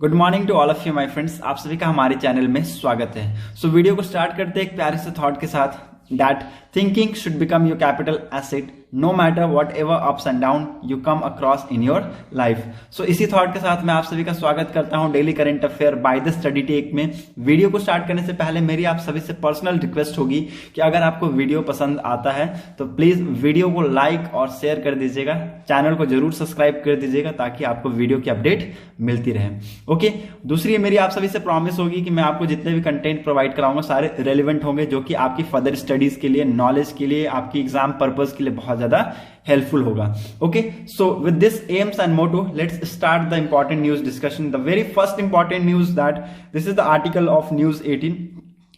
Good morning to all of you my friends. आप सभी का हमारे चैनल में स्वागत है। वीडियो को स्टार्ट करते हैं एक प्यारे से थॉट के साथ that thinking should become your capital asset no matter whatever ups and down you come across in your life. इसी थॉट के साथ मैं आप सभी का स्वागत करता हूं daily current affair by the study tech में। वीडियो को स्टार्ट करने से पहले मेरी आप सभी से पर्सनल रिक्वेस्ट होगी कि अगर आपको वीडियो पसंद आता है तो प्लीज वीडियो को लाइक और शेयर कर दीजिएगा, चैनल को जरूर सब्सक्राइब कर दीजिएगा ताकि आपको वीडियो की अपडेट मिलती रहे। ओके, दूसरी मेरी आप सभी से प्रॉमिस होगी कि मैं आपको जितने भी कंटेंट प्रोवाइड कराऊंगा सारे रेलिवेंट होंगे, जो कि आपकी फर्दर स्टडीज के लिए, नॉलेज के लिए, आपकी एग्जाम पर्पज के लिए बहुत ज्यादा helpful होगा। Okay, so with this aims and motto, let's start the important news discussion. The very first important news that this is the article of News 18.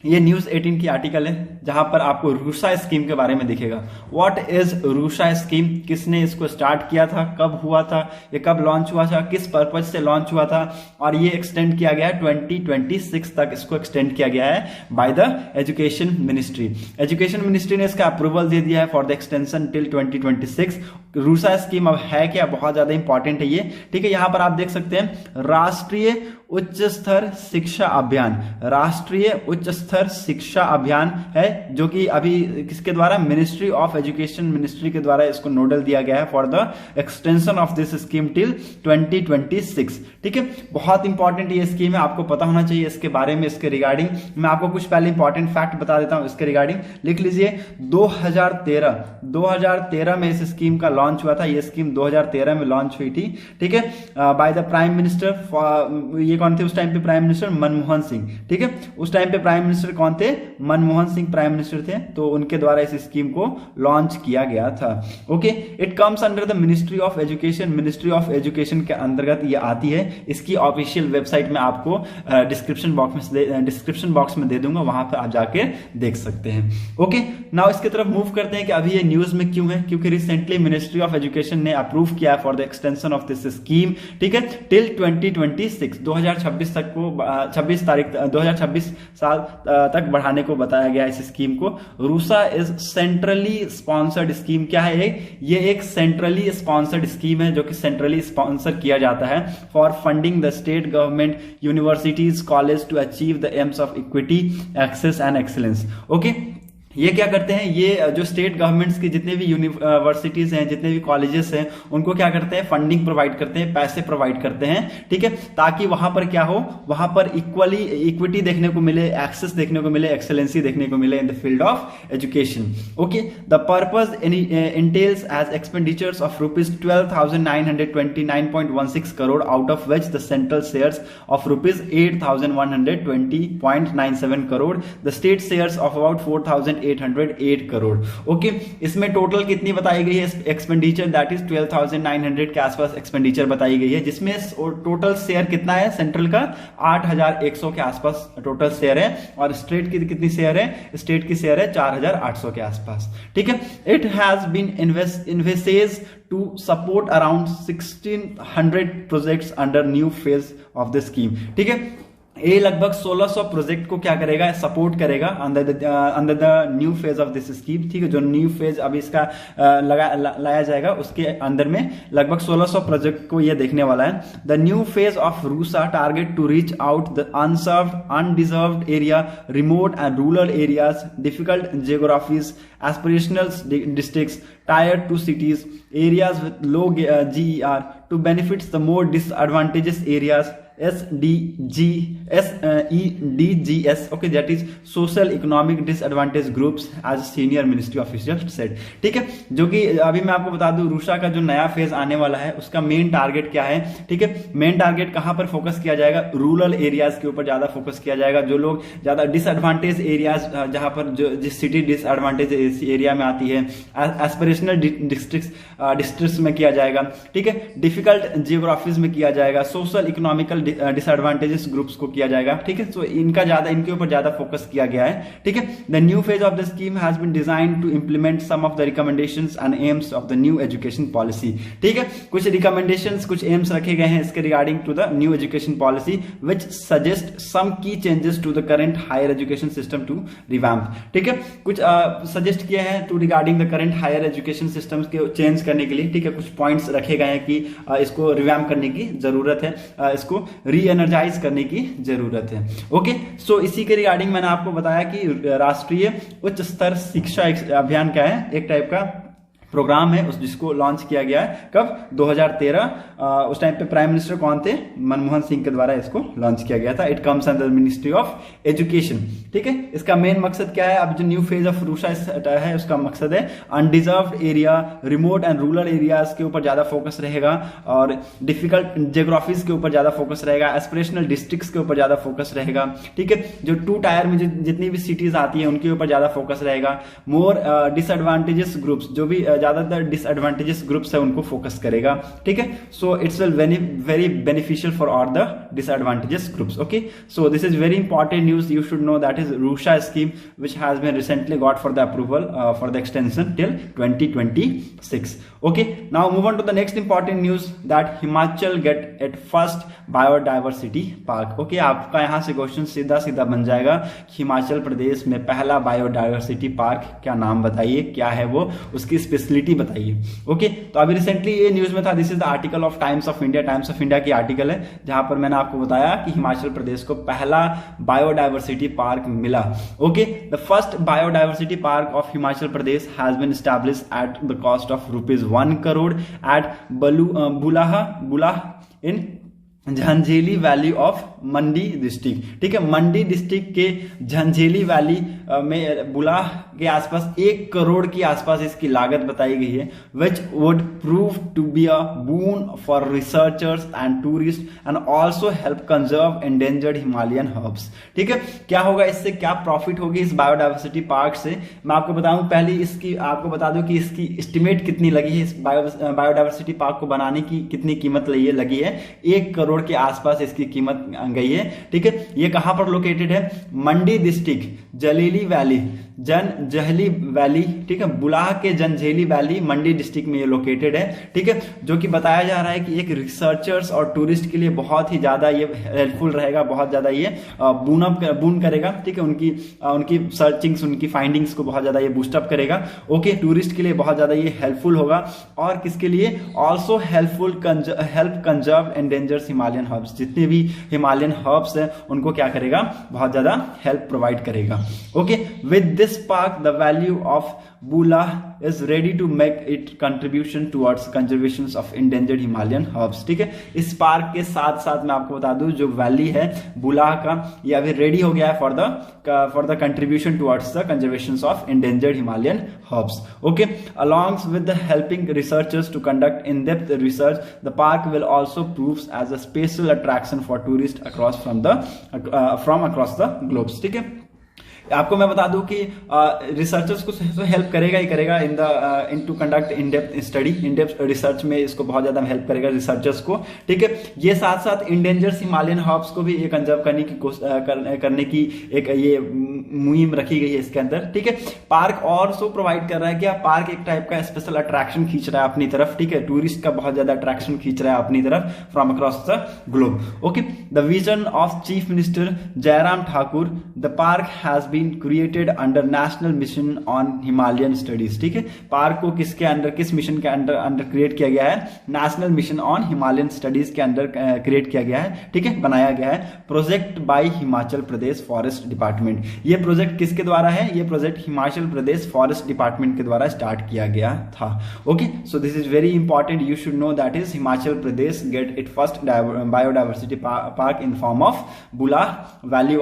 ये न्यूज 18 की आर्टिकल है जहां पर आपको रूसा स्कीम के बारे में दिखेगा। व्हाट इज रूसा स्कीम, किसने इसको स्टार्ट किया था, कब हुआ था, ये कब लॉन्च हुआ था, किस पर्पज से लॉन्च हुआ था, और ये एक्सटेंड किया गया है 2026 तक इसको एक्सटेंड किया गया है by the education ministry. Education ministry ने इसका अप्रूवल दे दिया है for the extension till 2026। RUSA scheme अब है क्या, बहुत ज्यादा इंपॉर्टेंट है ये। ठीक है, यहां पर आप देख सकते हैं राष्ट्रीय उच्च स्तर शिक्षा अभियान, राष्ट्रीय उच्च स्तर शिक्षा अभियान है, जो कि अभी किसके द्वारा, मिनिस्ट्री ऑफ एजुकेशन मिनिस्ट्री के द्वारा इसको नोडल दिया गया है for the extension of this scheme till 2026। ठीक है, बहुत इंपॉर्टेंट ये स्कीम है, आपको पता होना चाहिए इसके बारे में। इसके रिगार्डिंग मैं आपको कुछ पहले इंपॉर्टेंट फैक्ट बता देता हूं इसके रिगार्डिंग, लिख लीजिए। 2013 में इस स्कीम का लॉन्च हुआ था। ये स्कीम 2013 में लॉन्च हुई थी। ठीक है, बाय द प्राइम मिनिस्टर। ये कौन थे उस टाइम पे प्राइम मिनिस्टर? मनमोहन सिंह। ठीक है, उस टाइम पे प्राइम मिनिस्टर कौन थे? मनमोहन सिंह प्राइम मिनिस्टर थे, तो उनके द्वारा इस स्कीम को लॉन्च किया गया था। Okay, it comes under the ministry of education. Ministry of education के अंतर्गत ये आती है। इसकी ऑफिशियल वेबसाइट में आपको डिस्क्रिप्शन बॉक्स में दे दूंगा, वहां पर आप जाके देख सकते हैं। ओके, नाउ इसकी तरफ मूव करते हैं कि अभी ये न्यूज में क्यों है, क्योंकि रिसेंटली मिनिस्ट्री ऑफ एजुकेशन ने अप्रूव किया for the extension of this scheme. ठीक है, टिल 2026 2026 तक को 2026 साल तक बढ़ाने को बताया गया इस स्कीम को। RUSA is centrally sponsored scheme. क्या है ये एक सेंट्रली स्पॉन्सर्ड स्कीम है, जो कि सेंट्रली स्पॉन्सर किया जाता है for funding the state government universities college to achieve the aims of equity, access and excellence. Okay, ये क्या करते हैं, ये जो स्टेट गवर्नमेंट्स की जितने भी यूनिवर्सिटीज हैं, जितने भी कॉलेजेस हैं, उनको क्या करते हैं, फंडिंग प्रोवाइड करते हैं, पैसे प्रोवाइड करते हैं। ठीक है, ताकि वहां पर क्या हो, वहां पर इक्विटी देखने को मिले, एक्सेस देखने को मिले, एक्सेलेंसी देखने को मिले in the field of education. Okay, the purpose entails as expenditures of ₹12,929.16 crore, out of which the central shares of ₹8,120.97 crore, the state shares of about 4,808 crore. Okay, इसमें टोटल कितनी बताई गई है एक्सपेंडिचर, दैट इज 12,900 के आसपास एक्सपेंडिचर बताई गई है, जिसमें टोटल शेयर कितना है सेंट्रल का, 8,100 के आसपास टोटल शेयर है, और स्टेट की कितनी शेयर है, स्टेट की शेयर है 4,800 के आसपास। ठीक है, it has been envisaged to support around 1,600 projects under new phase of the scheme. ठीक है, ये लगभग 1,600 प्रोजेक्ट को क्या करेगा, सपोर्ट करेगा under the new phase of this scheme. ठीक है, जो न्यू फेज अभी इसका लाया जाएगा उसके अंदर में लगभग 1,600 प्रोजेक्ट को ये देखने वाला है। The new phase of RUSA target to reach out the unserved, undeserved area, remote and rural areas, difficult geographies, aspirational districts, tier 2 cities, areas with low GER to benefit the more disadvantaged areas, EDGS, okay, that is social economic disadvantaged groups, as senior ministry official said। ठीक है, जो कि अभी मैं आपको बता दूं रूसा का जो नया फेज आने वाला है उसका मेन टारगेट क्या है। ठीक है, मेन टारगेट कहां पर फोकस किया जाएगा, रूरल एरियाज के ऊपर ज्यादा फोकस किया जाएगा, जो लोग ज्यादा डिसएडवांटेज एरियाज, जहां पर जो जिस सिटी डिसएडवांटेज एरिया में आती है, एस्पिरेशनल डिस्ट्रिक्ट्स में किया जाएगा। ठीक है, डिफिकल्ट जियोग्राफीज में किया जाएगा, सोशल इकोनॉमिकल डिसएडवांटेजेस ग्रुप्स को किया जाएगा। ठीक है, तो इनके ऊपर ज्यादा फोकस किया गया है। ठीक है, the new phase of the scheme has been designed to implement some of the recommendations and aims of the new education policy. ठीक है, कुछ रिकमेंडेशंस, कुछ एम्स रखे गए हैं इसके regarding to the new education policy which suggest some key changes to the current higher education system to revamp. ठीक है, कुछ सजेस्ट किए हैं to regarding the current higher education systems के चेंज करने के लिए। ठीक है, कुछ पॉइंट्स रखे गए हैं कि इसको रिवैम्प करने की जरूरत है, इसको री एनर्जाइज करने की जरूरत है। ओके, सो इसी के रिगार्डिंग मैंने आपको बताया कि राष्ट्रीय उच्च स्तर शिक्षा अभियान क्या है, एक टाइप का प्रोग्राम है उस जिसको लॉन्च किया गया है कब, 2013। उस टाइम पे प्राइम मिनिस्टर कौन थे, मनमोहन सिंह के द्वारा इसको लॉन्च किया गया था। It comes under ministry of education. ठीक है, इसका मेन मकसद क्या है, अब जो न्यू फेज ऑफ रूषा है उसका मकसद है undeserved area, remote and rural areas के ऊपर ज्यादा फोकस रहेगा, और डिफिकल्ट जियोग्राफीज के ऊपर ज्यादा फोकस रहेगा, एस्पिरेशनल डिस्ट्रिक्ट्स के ऊपर ज्यादा फोकस रहेगा। ठीक है, जो 2 टायर में जितनी भी सिटीज आती है उनके ऊपर ज्यादा फोकस रहेगा। मोर डिसएडवांटेजेस ग्रुप्स, जो भी ज्यादातर डिसएडवांटेजेस ग्रुप्स है उनको फोकस करेगा। ठीक है, so it's very beneficial for all the disadvantages groups. Okay, so this is very important news you should know, that is Rusha scheme which has been recently got for the approval for the extension till 2026. Okay, now move on to the next important news that Himachal get its first biodiversity park. Okay, आपका यहाँ से question सीधा बन जाएगा, हिमाचल प्रदेश में पहला biodiversity park, क्या नाम बताइए, क्या है वो, उसकी स्पेशलिटी बताइए। ओके, तो अभी रिसेंटली ये न्यूज में था, this is the article of times of India की आर्टिकल है, जहां पर मैंने आपको बताया कि हिमाचल प्रदेश को पहला बायोडाइवर्सिटी पार्क मिला। Okay, the first biodiversity park of Himachal Pradesh has been established at the cost of ₹1 crore at Bulah in Jhanjheli valley of Mandi district. ठीक है, मंडी डिस्ट्रिक्ट के झंझेली वैली में बुलाह के आसपास 1 करोड़ की आसपास इसकी लागत बताई गई है, which would prove to be a boon for researchers and tourist and also help conserve endangered Himalayan herbs. ठीक है, क्या होगा इससे, क्या प्रॉफिट होगी इस बायोडाइवर्सिटी पार्क से, मैं आपको बताऊं। पहले इसकी आपको बता दूं कि इसकी एस्टिमेट कितनी लगी है, इस बायोडाइवर्सिटी पार्क को बनाने की कितनी कीमत लगी है, 1 करोड़ के आसपास इसकी कीमत गई है। ठीक है, ये कहां पर लोकेटेड है, मंडी डिस्ट्रिक्ट जलीली वैली, जनझेली वैली। ठीक है, बुलाह के जनझेली वैली मंडी डिस्ट्रिक्ट में ये लोकेटेड है। ठीक है, जो कि बताया जा रहा है कि एक रिसर्चर्स और टूरिस्ट के लिए बहुत ही ज्यादा ये हेल्पफुल रहेगा, बहुत ज्यादा ये बून करेगा। ठीक है, उनकी सर्चिंग्स, उनकी फाइंडिंग्स को बहुत ज्यादा ये बूस्टअप करेगा। ओके, टूरिस्ट के लिए बहुत ज्यादा ये हेल्पफुल होगा, और किसके लिए, also help conserve endangered Himalayan herbs, जितने भी हिमालयन हर्ब्स है उनको क्या करेगा, बहुत ज्यादा हेल्प प्रोवाइड करेगा। Okay, with this park the value of Bulah is ready to make it contribution towards conservation of endangered Himalayan herbs। ठीक है, इस पार्क के साथ साथ मैं आपको बता दूं जो वैली है बुलाह का, ये अभी रेडी हो गया है for the contribution towards the conservation of endangered Himalayan herbs। Okay, along with the helping researchers to conduct in-depth research, the park will also prove as a special attraction for tourists from across the globe। ठीक है, आपको मैं बता दूं कि researchers को तो help करेगा ही करेगा in to conduct in depth study, in depth research में इसको बहुत ज्यादा हेल्प करेगा रिसर्चर्स को। ठीक है, ये साथ साथ इंडेंजर्ड हिमालयन हर्ब्स को भी ये कंजर्व करने की एक ये मुहिम रखी गई है इसके अंदर। ठीक है, पार्क और सो प्रोवाइड कर रहा है, क्या पार्क एक टाइप का स्पेशल अट्रैक्शन खींच रहा है अपनी तरफ। ठीक है, टूरिस्ट का बहुत ज्यादा अट्रैक्शन खींच रहा है अपनी तरफ from across the globe. Okay, the vision of chief minister Jairam Thakur, the park has been created under national mission on Himalayan studies. ठीक है, पार्क को किसके अंडर, किस मिशन के अंडर क्रिएट किया गया है, national mission on Himalayan studies के अंडर क्रिएट किया गया है। ठीक है, बनाया गया है, project by Himachal Pradesh forest department. ये प्रोजेक्ट किसके द्वारा है, ये project Himachal Pradesh forest department के द्वारा स्टार्ट किया गया था। Okay, so this is very important, you should know that is Himachal Pradesh get it first biodiversity park in form of Bulah valley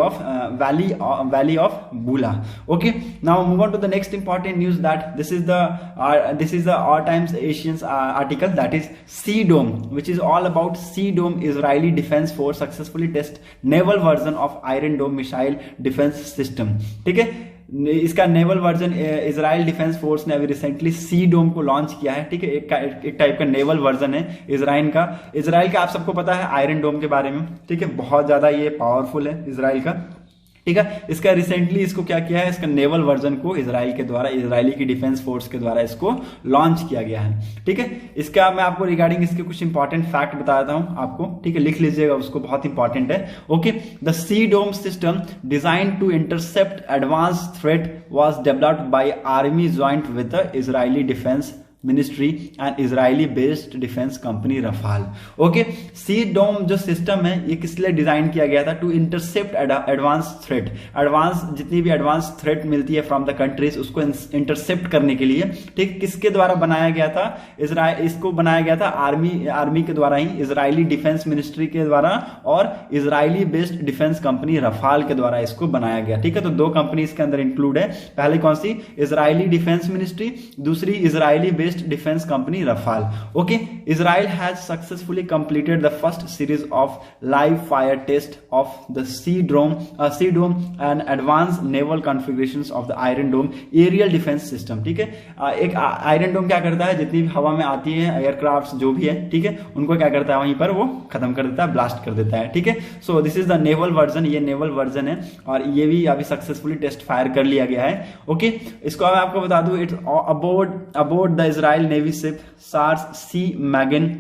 of Bulah। Okay, now move on to the next important news that this is the Our Times Asians article, that is Sea Dome, which is all about Sea Dome। Israeli Defense Force successfully test naval version of Iron Dome missile defense system। ठीक है, इसका naval version Israel defence force ने अभी recently सी डोम को launch किया है। ठीक है, एक टाइप का नेवल वर्जन है इजराइल का आप सबको पता है आयरन डोम के बारे में। ठीक है, बहुत ज्यादा ये पावरफुल है इजराइल का। ठीक है, इसका रिसेंटली इसको क्या किया है, इसका नेवल वर्जन को इजरायली की डिफेंस फोर्स के द्वारा इसको लॉन्च किया गया है। ठीक है, इसका मैं आपको रिगार्डिंग इसके कुछ इंपॉर्टेंट फैक्ट बताता हूं आपको। ठीक है, लिख लीजिएगा उसको, बहुत इंपॉर्टेंट है। Okay, the C dome system design to intercept advance threat was developed by army joint with the Israeli defence ministry and Israeli based defence company Rafael. Okay, sea dome जो सिस्टम है ये किस लिए design किया गया था? To intercept advance threat, advance जितनी भी एडवांस थ्रेट मिलती है फ्रॉम द कंट्रीज उसको इंटरसेप्ट करने के लिए। ठीक, किसके द्वारा बनाया गया था? इसको बनाया गया था आर्मी के द्वारा ही, इजरायली डिफेंस मिनिस्ट्री के द्वारा और Israeli based defence company Rafale के द्वारा इसको बनाया गया। ठीक है, तो दो कंपनी इसके अंदर इंक्लूड है, पहले कौन सी? इजरायली डिफेंस मिनिस्ट्री, दूसरी Israeli based defence company Rafael. Okay, Israel has successfully completed the first series of live fire test of the C dome and advance naval configurations of the Iron Dome aerial defence system. ठीक है, एक iron डोम क्या करता है? जितनी भी हवा में आती है एयरक्राफ्ट जो भी है, ठीक है, उनको क्या करता है? वहीं पर वो खत्म कर देता है, ब्लास्ट कर देता है। ठीक है, सो this is the naval version, ये नेवल वर्जन है और ये भी अभी सक्सेसफुली टेस्ट फायर कर लिया गया है। ओके, इसको मैं आपको बता दूं, it's aboard the Israel navy ship Sars sea Magen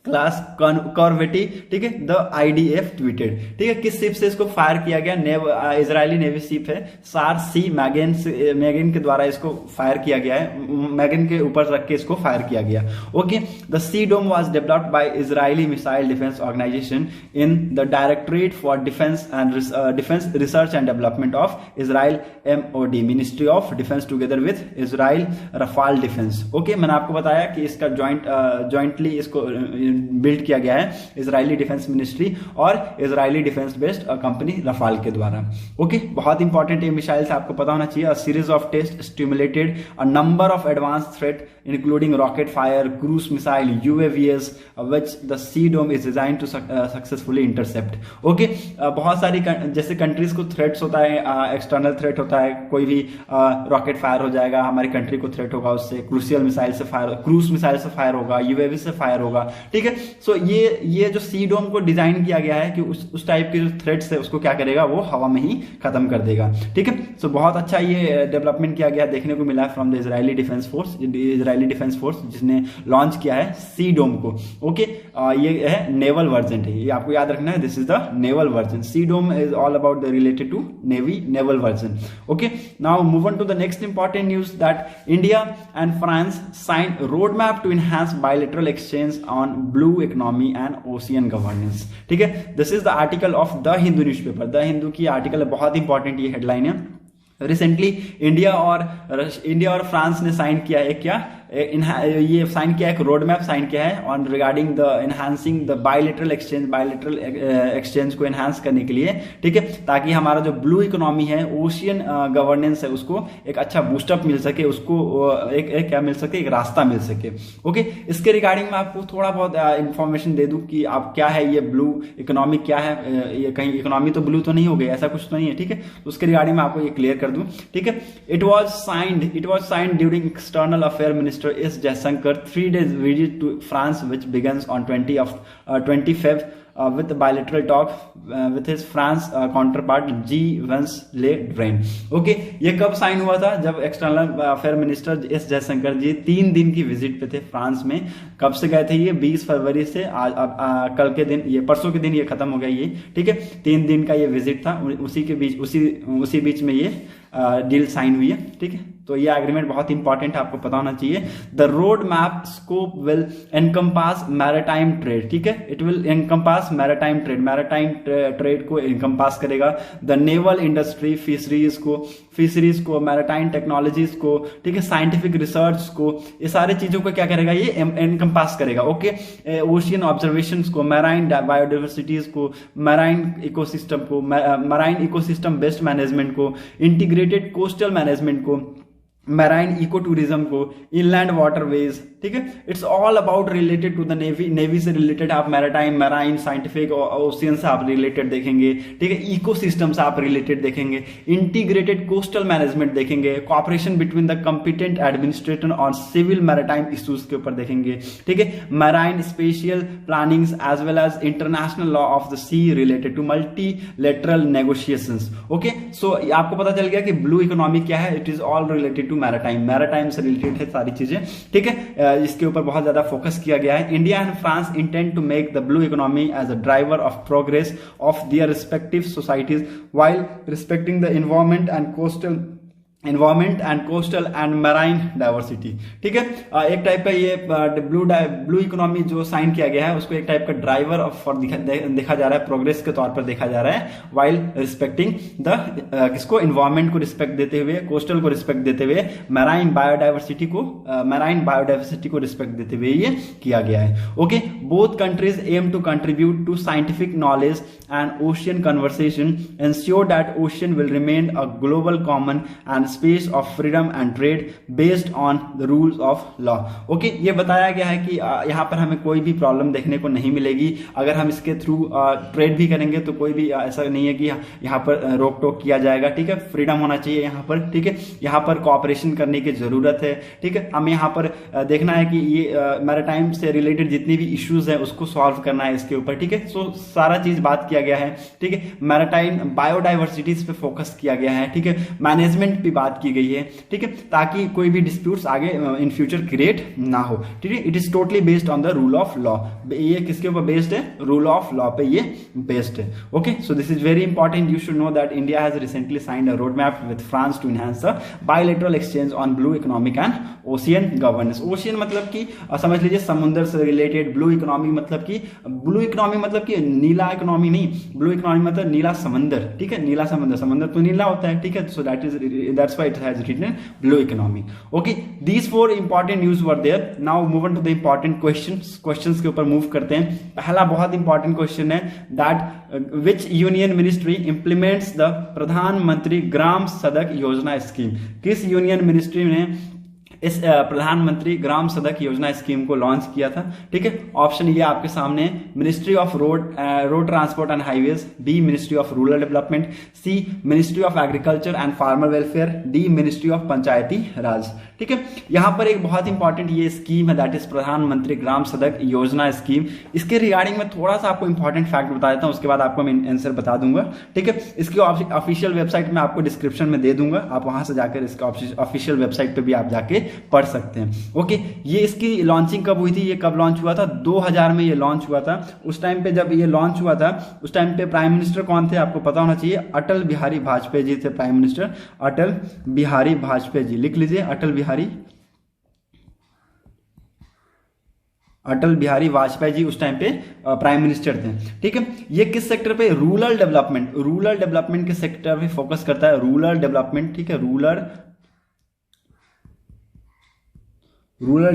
class corvette. ठीक है, द आईडीएफ ट्वीटेड। ठीक है, किस शिप से इसको फायर किया गया? इजरायली नेवी शिप है सार सी मैगन के द्वारा इसको फायर किया गया है, मैगन के ऊपर रख के इसको फायर किया गया। Okay, the C dome was developed by Israeli missile defence organisation in the directorate for defence research and development of Israel MOD, ministry of defence together with Israel Rafael defence. Okay, मैंने आपको बताया कि इसका jointly इसको build किया गया है Israeli defence ministry और Israeli defence based company Rafale के द्वारा। ओके, बहुत इंपॉर्टेंट ये मिसाइल आपको पता होना चाहिए। A series of test stimulated a number of advance threat including rocket fire, cruise missile, UAVs which the C dome is designed to successfully intercept. Okay, बहुत सारी जैसे कंट्रीज को थ्रेट्स होता है, एक्सटर्नल थ्रेट होता है, कोई भी रॉकेट फायर हो जाएगा, हमारी कंट्री को थ्रेट होगा उससे, क्रूसियल मिसाइल से फायर, क्रूज मिसाइल से फायर होगा, UAV से फायर होगा। ठीक है, सो ये जो सी डोम को डिजाइन किया गया है कि उस टाइप के जो थ्रेट्स है उसको क्या करेगा? वो हवा में ही खत्म कर देगा। ठीक है, सो बहुत अच्छा ये डेवलपमेंट किया गया, देखने को मिला है from the Israeli defence force जिसने लॉन्च किया है सी डोम को। ओके, ये है नेवल वर्जन है, ये आपको याद रखना है, this is the naval version. C dome is all about the related to naval version. Okay, now move on to the next important news that India and France sign road map to enhance bilateral exchange on blue economy and ocean governance. ठीक है, this is the article of the Hindu newspaper, the Hindu की article है, बहुत important ये headline है। Recently India और France ने sign किया है ये साइन किया एक रोड मैप साइन किया है on regarding the enhancing the bilateral exchange को एनहांस करने के लिए। ठीक है, ताकि हमारा जो ब्लू इकोनॉमी है, ओशियन गवर्नेंस है, उसको एक अच्छा बूस्टअप मिल सके, उसको एक क्या मिल सके? एक रास्ता मिल सके। ओके, इसके रिगार्डिंग में आपको थोड़ा बहुत इंफॉर्मेशन दे दूं कि आप क्या है ये ब्लू इकोनॉमी क्या है, ये कहीं इकोनॉमी तो ब्लू तो नहीं हो गई, ऐसा कुछ तो नहीं है। ठीक है, उसके रिगार्डिंग में आपको ये क्लियर कर दूं। ठीक है, it was signed during external affair minister S. Jaishankar 3 days visit to France, which begins on 20 Feb. With the bilateral talk with his France counterpart G. Vance Le Drian. Okay, ये कब sign हुआ था? जब external affair minister S. Jaishankar ji 3 दिन की visit पे थे France में। कब से गए थे ये? 20 फरवरी से कल के दिन, ये परसों के दिन ये खत्म हो गया ये। ठीक है, 3 दिन का ये विजिट था, उसी बीच में ये डील साइन हुई है। ठीक है, तो ये एग्रीमेंट बहुत इंपॉर्टेंट है, आपको पता होना चाहिए। The road map scope will encompass maritime trade. ठीक है, it will encompass maritime trade को एनकम्पास करेगा। द नेवल इंडस्ट्री, फिशरीज को, मैरीटाइम टेक्नोलॉजीज को, ठीक है, साइंटिफिक रिसर्च को, ये सारे चीजों को क्या करेगा? ये एनकम्पास करेगा। ओके, ओशियन ऑब्जर्वेशन को, मैराइन बायोडाइवर्सिटीज को, मैराइन इकोसिस्टम बेस्ड मैनेजमेंट को, इंटीग्रेटेड कोस्टल मैनेजमेंट को, मैराइन इको टूरिज्म को, इनलैंड वाटरवेज। ठीक है, it's all about related to the navy से रिलेटेड आप मैराइन साइंटिफिक ओशियन से आप रिलेटेड देखेंगे। ठीक है, इकोसिस्टम से आप रिलेटेड देखेंगे, इंटीग्रेटेड कोस्टल मैनेजमेंट देखेंगे, cooperation between the competent administrator और सिविल मैरीटाइम इश्यूज के ऊपर देखेंगे। ठीक है, marine spatial plannings as well as international law of the sea related to multilateral negotiations. Okay, so आपको पता चल गया कि ब्लू इकोनॉमी क्या है? It is all related to maritime से रिलेटेड है सारी चीजें। ठीक है, इसके ऊपर बहुत ज्यादा फोकस किया गया है। India and France intend to make the blue economy as a driver of progress of their respective societies while respecting the environment and coastal environment and coastal and marine diversity. ठीक है, एक type का ये blue economy जो sign किया गया है उसको एक टाइप का ड्राइवर फॉर देखा जा रहा है, प्रोग्रेस के तौर पर देखा जा रहा है, वाइल रिस्पेक्टिंग द किसको, एनवायरमेंट को रिस्पेक्ट देते हुए, कोस्टल को रिस्पेक्ट देते हुए, मैराइन बायोडाइवर्सिटी को रिस्पेक्ट देते हुए ये किया गया है। Okay, both countries aim to contribute to scientific knowledge and ocean conversation, ensure that ocean will remain a global common and space of freedom and trade based on the rules of law. Okay, ये बताया गया है कि यहाँ पर हमें कोई भी प्रॉब्लम देखने को नहीं मिलेगी अगर हम इसके थ्रू ट्रेड भी करेंगे, तो कोई भी ऐसा नहीं है कि यहाँ पर रोक टोक किया जाएगा। ठीक है, फ्रीडम होना चाहिए यहाँ पर। ठीक है, यहाँ पर कोऑपरेशन करने की जरूरत है। ठीक है, हमें यहाँ पर देखना है कि ये मैरीटाइम से रिलेटेड जितनी भी इश्यूज है उसको सॉल्व करना है इसके ऊपर। ठीक है, सो सारा चीज बात किया गया है। ठीक है, मैरीटाइम बायोडाइवर्सिटीज पे फोकस किया गया है। ठीक है, मैनेजमेंट पे बात की गई है। ठीक है, ताकि कोई भी डिस्प्यूट्स आगे इन फ्यूचर क्रिएट ना हो। ठीक है, it is totally based on the rule of law. ये किसके ऊपर बेस्ड है, रूल ऑफ लॉ पे ये बेस्ड है। Okay, so this is very important, you should know that India has recently signed a road map with France to enhance the bilateral exchange on blue economic and ocean governance. Ocean मतलब कि समझ लीजिए समुद्र से related, blue economy मतलब कि नीला economy नहीं, blue economy मतलब नीला समंदर। ठीक है, नीला समंदर तो नीला होता है। ठीक है, so that's why it has written blue economy. Okay, these 4 important news were there. Now move on to the important questions के ऊपर मूव करते हैं। पहला बहुत इंपॉर्टेंट क्वेश्चन है that which union ministry implements the प्रधानमंत्री ग्राम सड़क योजना स्कीम। किस यूनियन मिनिस्ट्री ने इस प्रधानमंत्री ग्राम सड़क योजना स्कीम को लॉन्च किया था? ठीक है, ऑप्शन ये आपके सामने, ministry of road transport and highways, B ministry of rural development, C ministry of agriculture and farmer welfare, D ministry of Panchayati Raj. ठीक है, यहां पर एक बहुत इंपॉर्टेंट ये स्कीम है दैट इज प्रधानमंत्री ग्राम सड़क योजना स्कीम। इसके रिगार्डिंग में थोड़ा सा आपको इंपॉर्टेंट फैक्ट बता देता हूं, उसके बाद आपको मैं आंसर बता दूंगा। ठीक है, इसकी ऑफिशियल वेबसाइट में आपको डिस्क्रिप्शन में दे दूंगा, आप वहां से जाकर इसका ऑफिशियल वेबसाइट पे भी आप जाके पढ़ सकते हैं। ओके, ये इसकी लॉन्चिंग कब हुई थी, ये कब लॉन्च हुआ था? 2000 में ये लॉन्च हुआ था। उस टाइम पे जब ये लॉन्च हुआ था उस टाइम पे प्राइम मिनिस्टर कौन थे आपको पता होना चाहिए, अटल बिहारी वाजपेयी जी थे प्राइम मिनिस्टर, अटल बिहारी वाजपेयी जी। लिख लीजिए, अटल बिहारी वाजपेयी जी उस टाइम पे प्राइम मिनिस्टर थे। ठीक है, ये किस सेक्टर पे, रूरल डेवलपमेंट के सेक्टर पे फोकस करता है, रूरल डेवलपमेंट। ठीक है, रूरल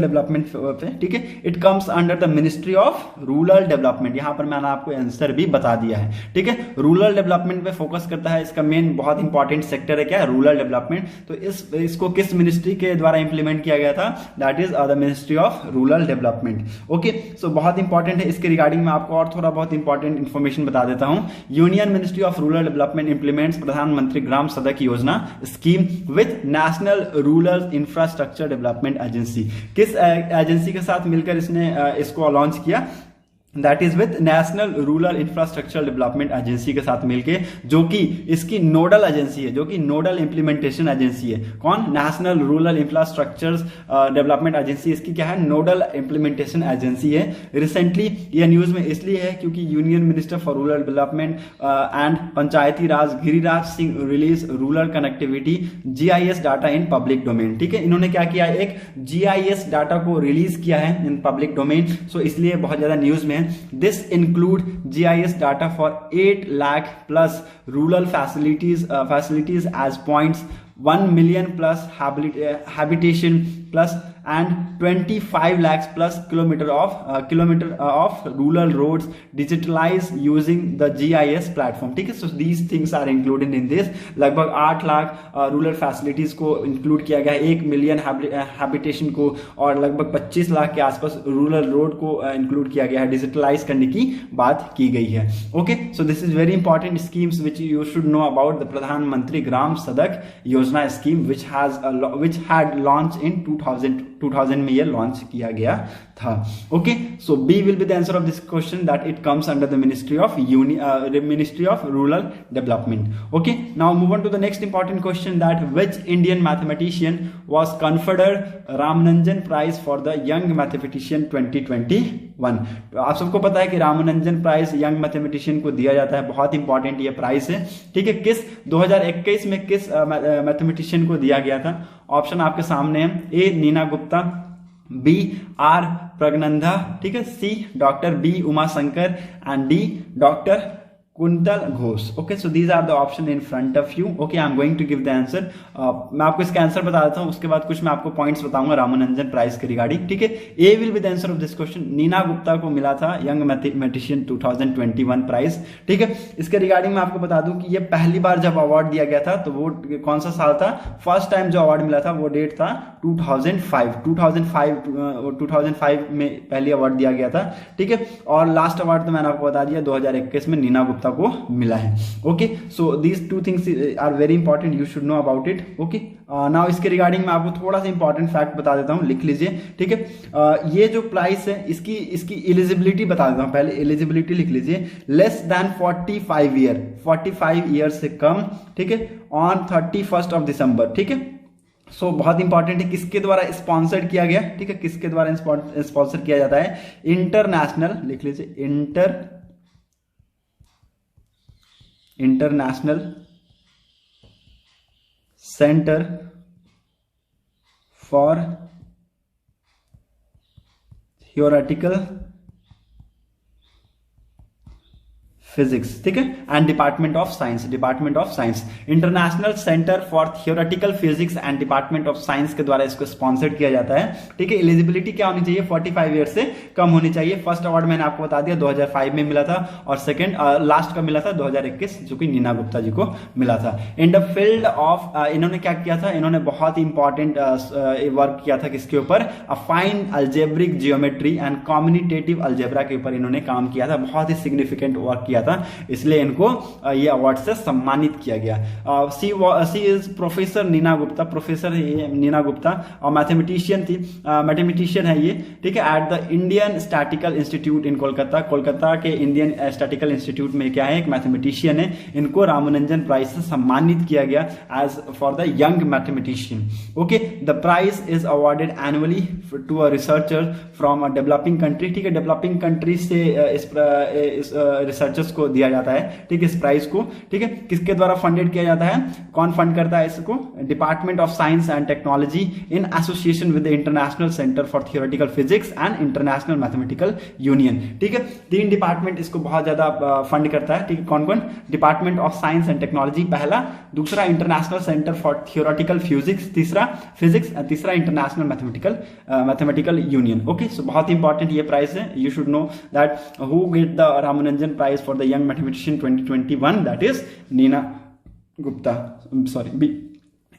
डेवलपमेंट पे। ठीक है, it comes under the ministry of rural development. यहां पर मैंने आपको आंसर भी बता दिया है। ठीक है, रूरल डेवलपमेंट पे फोकस करता है, इसका मेन बहुत इंपॉर्टेंट सेक्टर है क्या, रूरल डेवलपमेंट। तो इसको किस मिनिस्ट्री के द्वारा इंप्लीमेंट किया गया था, that is the ministry of rural development. Okay, so बहुत इंपॉर्टेंट है। इसके रिगार्डिंग में आपको और थोड़ा बहुत इंपॉर्टेंट इन्फॉर्मेशन बता देता हूं। Union ministry of rural development implements प्रधानमंत्री ग्राम सड़क योजना scheme with national rural infrastructure development agency. किस एजेंसी के साथ मिलकर इसने इसको लॉन्च किया, that is with national rural infrastructure development agency के साथ मिलके, जो कि इसकी नोडल एजेंसी है, जो कि नोडल इंप्लीमेंटेशन एजेंसी है। कौन, national rural infrastructure development agency इसकी क्या है, नोडल इंप्लीमेंटेशन एजेंसी है। रिसेंटली ये न्यूज में इसलिए है क्योंकि union minister for rural development and Panchayati Raj Giriraj Singh release rural connectivity GIS data in public domain. ठीक है, इन्होंने क्या किया, एक GIS डाटा को रिलीज किया है इन पब्लिक डोमेन, सो इसलिए बहुत ज्यादा न्यूज में। This include GIS data for 8 lakh plus rural facilities as points, 1 million plus habitation plus and 25 lakhs plus kilometer of rural roads digitalized using the GIS platform. ठीक है, so these things are included in this. लगभग 8 lakh rural facilities को include किया गया है, 1 million habitation को और लगभग 25 लाख के आसपास रूरल रोड को इंक्लूड किया गया है, डिजिटलाइज करने की बात की गई है। Okay, so this is very important schemes which you should know about the प्रधानमंत्री ग्राम सड़क योजना scheme which had launched in 2000 2000 में ये लॉन्च किया गया था। Okay, so B will be the answer of this question, that it comes under the ministry of rural development. Okay, now move on to the next important question, that which Indian mathematician was conferred Ramanujan prize for the young mathematician 2021। आप सबको पता है कि Ramanujan prize young mathematician को दिया जाता है, बहुत इंपॉर्टेंट ये प्राइज है। ठीक है, किस 2021 में किस मैथमेटिशियन को दिया गया था? ऑप्शन आपके सामने है, A Neena Gupta, B R Praggnanandhaa, ठीक है, C doctor B Umashankar and D doctor Kuntal Ghosh. Okay, so these are the option in front of you. Okay, I am going to give the answer. मैं आपको इसका आंसर बता देता हूं, उसके बाद कुछ मैं आपको पॉइंट्स बताऊंगा रामानुजन प्राइज के रिगार्डिंग। ठीक है, A will be the answer of this question. Neena Gupta को मिला था यंग मैथमेटिशियन 2021 प्राइज। ठीक है, इसके रिगार्डिंग मैं आपको बता दूं कि ये पहली बार जब अवार्ड दिया गया था तो वो कौन सा साल था? फर्स्ट टाइम जो अवार्ड मिला था वो डेट था 2005 में पहली अवार्ड दिया गया था। ठीक है, और लास्ट अवार्ड तो मैंने आपको बता दिया 2021 में नीना गुप्ता को मिला है। Okay, so these two things are very important, you should know about it. Okay, now इसके रिगार्डिंग मैं आपको थोड़ा सा इंपॉर्टेंट फैक्ट बता देता हूं, लिख लीजिए। ठीक है, ये जो प्राइस है इसकी एलिजिबिलिटी बता देता हूं, पहले एलिजिबिलिटी लिख लीजिए। लेस देन 45 ईयर से कम, ठीक है, ऑन 31 दिसंबर। ठीक है, सो बहुत इंपॉर्टेंट है, किसके द्वारा स्पॉन्सर्ड किया गया? ठीक है, किसके द्वारा स्पॉन्सर किया जाता है? इंटरनेशनल, लिख लीजिए, international centre for theoretical physics. ठीक है, and department of science, international centre for theoretical physics and department of science के द्वारा इसको स्पॉन्सर्ड किया जाता है। ठीक है, एलिजिबिलिटी क्या होनी चाहिए? 45 ईयर से कम होनी चाहिए। फर्स्ट अवार्ड मैंने आपको बता दिया 2005 में मिला था, और सेकंड लास्ट का मिला था 2021, जो कि नीना गुप्ता जी को मिला था। इन द फील्ड ऑफ इन्होंने क्या किया था? इन्होंने बहुत ही इंपॉर्टेंट वर्क किया था, किसके ऊपर? Fine algebraic geometry and commutative algebra के ऊपर इन्होंने काम किया था, बहुत ही सिग्निफिकेंट वर्क किया था, इसलिए इनको ये अवार्ड से सम्मानित किया गया। C is professor Neena Gupta, professor Neena Gupta, और मैथमेटिशियन है ये। ठीक है, at the Indian statistical institute in Kolkata, Kolkata के इंडियन स्टैटिकल इंस्टीट्यूट में क्या है? एक मैथमेटिशियन है, इनको रामानुजन प्राइज से सम्मानित किया गया as for the young mathematician. Okay, the prize is awarded annually to a researcher from a developing country. ठीक है, डेवलपिंग कंट्री से इस रिसर्चर्स को दिया जाता है। ठीक है, इस प्राइज को, ठीक है, किसके द्वारा फंडेड किया जाता है? कौन फंड करता है इसको? Department of science and technology in association with the international centre for theoretical physics and international mathematical union. ठीक है, 3 डिपार्टमेंट इसको बहुत ज्यादा फंड करता है। ठीक है, कौन कौन? Department of science and technology पहला, दूसरा international centre for theoretical physics, तीसरा फिजिक्स, तीसरा international mathematical union. Okay, so बहुत इंपॉर्टेंट ये प्राइज है, you should know that who get the Ramanujan prize for the young mathematician 2021, that is Neena Gupta. B.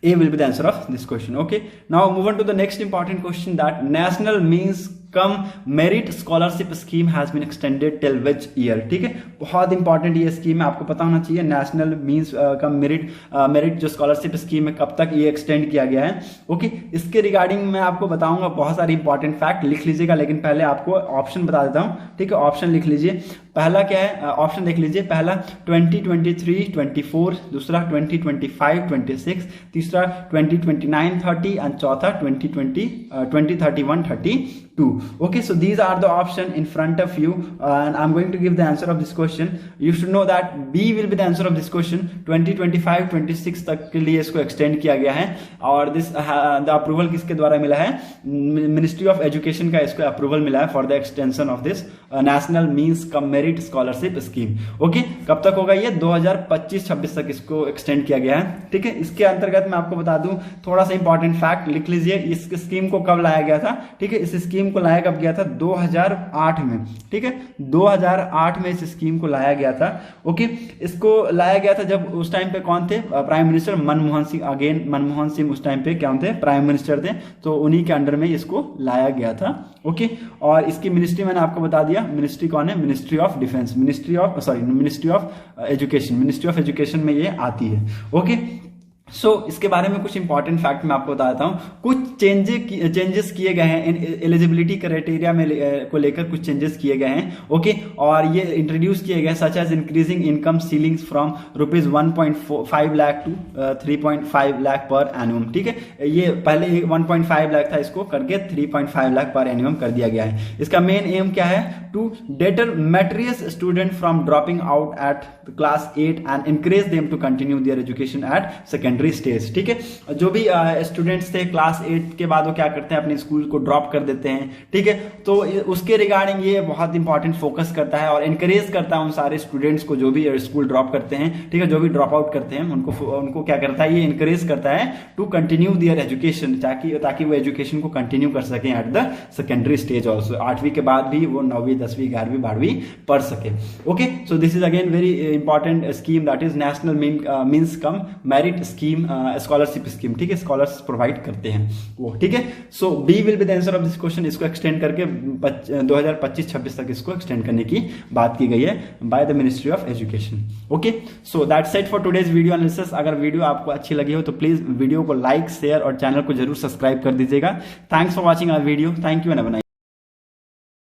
A will be the answer of this question. Okay, now move on to the next important question, that national means cum merit scholarship scheme has been extended till which year. ठीक है, बहुत important ये scheme है, आपको पता होना चाहिए। National means cum merit जो स्कॉलरशिप स्कीम है, कब तक ये एक्सटेंड किया गया है? ओके, इसके रिगार्डिंग मैं आपको बताऊंगा बहुत सारी इंपॉर्टेंट फैक्ट, लिख लीजिएगा, लेकिन पहले आपको ऑप्शन बता देता हूं। ठीक है, ऑप्शन लिख लीजिए। पहला क्या है? ऑप्शन देख लीजिए। पहला 2023-24, दूसरा 2025-26, तीसरा 2029-30 एंड चौथा 2031-32. Okay, so these are the option in front of you, and I'm going to give the answer of this question. You should know that B will be the answer of this question. 2025-26 तक के लिए इसको extend किया गया है, और this the approval किसके द्वारा मिला है? मिनिस्ट्री ऑफ एजुकेशन का इसको अप्रूवल मिला है for the extension of this national means cum merit scholarship scheme. Okay, कब तक होगा ये? 2025-26 तक इसको एक्सटेंड किया गया है। ठीक है, इसके अंतर्गत मैं आपको बता दूं थोड़ा सा इंपॉर्टेंट फैक्ट, लिख लीजिए। इस स्कीम को कब लाया गया था? ठीक है, इस स्कीम को लाया कब गया था? 2008 में। ठीक है, 2008 में इस स्कीम को लाया गया था। ओके, इसको लाया गया था जब उस टाइम पे कौन थे? Prime minister Manmohan Singh. Again Manmohan Singh उस टाइम पे क्या थे? प्राइम मिनिस्टर थे, तो उन्हीं के अंडर में इसको लाया गया था। ओके, और इसकी मिनिस्ट्री मैंने आपको बता दिया, मिनिस्ट्री कौन है? Ministry of defence, ministry of education में ये आती है। ओके, इसके बारे में कुछ इंपॉर्टेंट फैक्ट मैं आपको बताता हूँ। कुछ चेंजेस किए गए हैं इन एलिजिबिलिटी क्राइटेरिया में को लेकर कुछ चेंजेस किए गए हैं। ओके, और ये इंट्रोड्यूस किए गए such as increasing income ceilings from rupees 1.5 lakh to 3.5 lakh per annum. ठीक है, ये पहले 1.5 लाख था, इसको करके 3.5 लाख पर एनुअम कर दिया गया है। इसका मेन एम क्या है? To deter meritorious student from dropping out at class 8 and encourage them to continue their education at secondary stage. ठीक है, जो भी स्टूडेंट्स थे क्लास 8 के बाद वो क्या करते हैं, अपने स्कूल को ड्रॉप कर देते हैं। ठीक है, तो उसके रिगार्डिंग ये बहुत इंपॉर्टेंट फोकस करता है और इनकरेज करता है उन सारे स्टूडेंट्स को जो भी स्कूल ड्रॉप करते हैं। ठीक है, जो भी ड्रॉप आउट करते हैं उनको क्या करता है, ये इनकरेज करता है टू कंटिन्यू देयर एजुकेशन, ताकि वो एजुकेशन को कंटिन्यू कर सकें at the secondary stage also. 8वीं के बाद भी वो 9वीं 10वीं 11वीं 12वीं पढ़ सके। Okay, so this is again very important scheme, that is national means cum merit scheme, scholarship scheme. ठीक है, स्कॉलर्स प्रोवाइड करते हैं वो। ठीक है, so B will be the answer of this question. इसको एक्सटेंड करके 2025-26 तक इसको एक्सटेंड करने की बात की गई है by the ministry of education. Okay, so that's it for today's video analysis. अगर वीडियो आपको अच्छी लगी हो तो प्लीज वीडियो को लाइक, शेयर और चैनल को जरूर सब्सक्राइब कर दीजिएगा। Thanks for watching our video. Thank you and have a nice day.